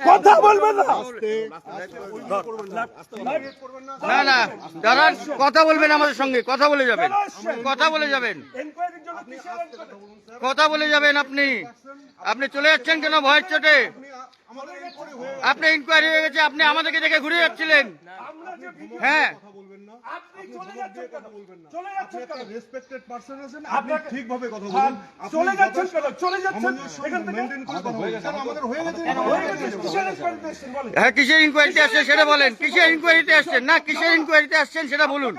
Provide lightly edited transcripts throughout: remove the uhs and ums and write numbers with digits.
কথা বলবেন না। না না দাঁড়ান, কথা বলবেন আমাদের সঙ্গে, কথা বলে যাবেন, কথা বলে যাবেন, কথা বলে যাবেন। আপনি আপনি চলে যাচ্ছেন কেন ভয়ের চোটে? আপনি ইনকোয়ারি হয়ে গেছে, আপনি আমাদেরকে দেখে ঘুরে যাচ্ছিলেন। হ্যাঁ হ্যাঁ, কিসের ইনকোয়ারিতে আসছেন সেটা বলেন। কিসের ইনকোয়ারিতে আসছেন? না কিসের ইনকোয়ারিতে আসছেন সেটা বলুন।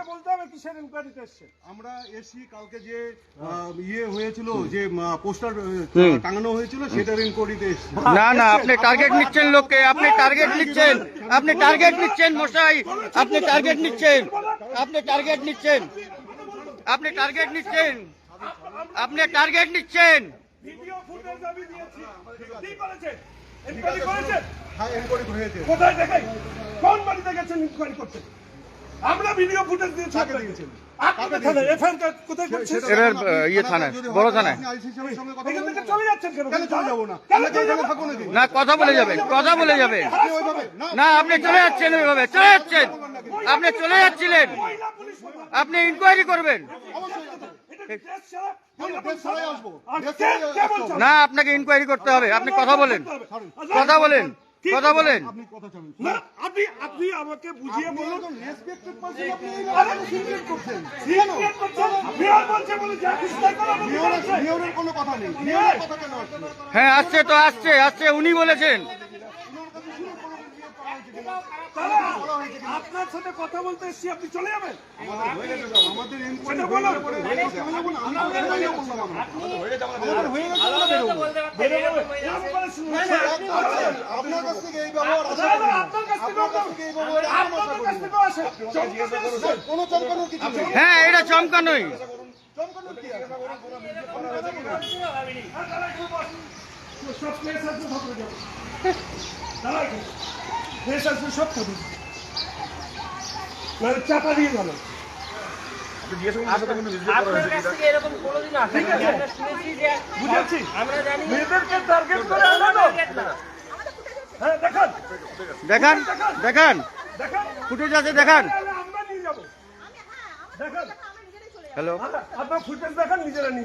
আমরা এসি কালকে যে ইয়ে হয়েছিল, যে পোস্টার টাঙানো হয়েছিল, সেটার ইনকোয়ারিতে এসেছি। না না, আপনি টার্গেট নিচ্ছেন লোককে, আপনি টার্গেট নিচ্ছেন, আপনি টার্গেট নিচ্ছেন মশাই, আপনি টার্গেট নিচ্ছেন, আপনি টার্গেট নিচ্ছেন, আপনি টার্গেট নিচ্ছেন, আপনি টার্গেট নিচ্ছেন। ভিডিও ফুটেজ আমি দিয়েছি, কি করেছেন? ইনকোয়ারি করেছেন? হ্যাঁ, ইনকোয়ারি হয়েছে। কোথায় দেখাই? কোন বাড়িতে গেছেন ইনকোয়ারি করতে? আমরা ভিডিও ফুটেজ দিয়েছি। কাকে দিয়েছেন? আপনাদের থানায় এফআইআর কোথায় করছেন? এবার ইয়ে থানায়, বড় থানায়। এখান থেকে চলে যাচ্ছেন কেন? কেন চলে যাবো না? কেন চলে যাবো? থাকবো নাকি? না কথা বলে যাবেন, কথা বলে যাবেন। না আপনি চলে যাচ্ছেন, ওইভাবে চলে যাচ্ছেন, আপনি চলে যাচ্ছিলেন, মহিলা পুলিশ কোথায়? আপনি ইনকোয়ারি করবেন। এটা দেশ ছাড়া মহিলা পুলিশ ছাড়াই আসবো। আর কে বলছেন? না আপনাকে ইনকোয়ারি করতে হবে, আপনি কথা বলেন, কথা বলেন, কথা বলেন। না, আপনি আমাকে বুঝিয়ে বলুন। রেসপেক্টেড পারসন, আপনি আরে সিক্রেট করছেন, সিক্রেট করছেন। মেয়র বলছে বলে যা কিছু তাই করা বন্ধ করেছে। মেয়রের কোনো কথা নেই। মেয়রের কথা কেন আসছে? হ্যাঁ আসছে তো, আসছে আসছে, উনি বলেছেন। তারা আপনার সাথে কথা বলতে এসেছি, আপনি চলে যাবেন? আমাদের ইনকোয়ারি সেটা বলুন। হয়ে গেছে। আমাদের হয়ে গেছে, আমরা বেরোবো। এরকম করে শুনুন। আপনার কাছ থেকে এই ব্যবহার আশা না, করি না। আপনার কাছ থেকেও তো- এই ব্যবহার আপনাদের কাছ থেকেও আসে। চমকাতে আসছে। কোনো চমকানোর কিছু নেই। হ্যাঁ এটা চমকানোই। চমকানোর কি আছে? সব কেস আসবে, সব হয়ে যাবে। দাঁড়াই কেন? কেস আসবে, সব খাবে। নাহলে চাপা দিয়ে গেল। আপনার কাছ থেকে এরকম কোনোদিন আসে ঠিক আছে। আমরা শুনেছি যে বুঝেছি। আমরা জানি মেয়েদেরকে টার্গেট করে আনানো। হ্যাঁ, দেখান, দেখান দেখান, দেখান। ফুটেজ আছে দেখান। তাহলে আমরা নিয়ে যাবো। দেখান। হ্যালো আপনার ফুটেজ দেখান, নিজেরা নিয়ে যান।